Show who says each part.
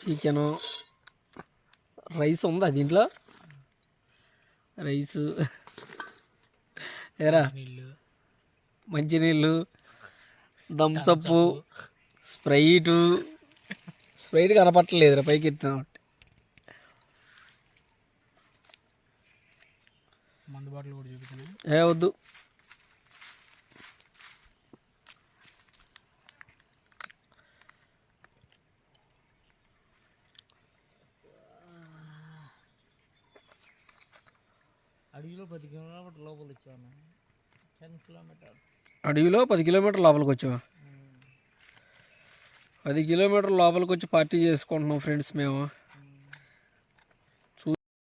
Speaker 1: Chicken, rice ఉందా దీంట్లో? Rice ఏరా, మంచినీళ్ళు, థమ్సప్పు, స్ప్రైట్ కనపట్టలేదురా పైకి ఎత్తిన.
Speaker 2: మందు బాటిల్ కూడా చూపించాను.
Speaker 1: వద్దు.
Speaker 2: అడవిలో 10 కిలోమీటర్ లోపల వచ్చాను. 10 కిలోమీటర్స్.
Speaker 1: అడవిలో 10 కిలోమీటర్ లోపలికి వచ్చావా? 10 కిలోమీటర్ లోపలికి వచ్చి పార్టీ చేసుకుంటున్నాం ఫ్రెండ్స్ మేము.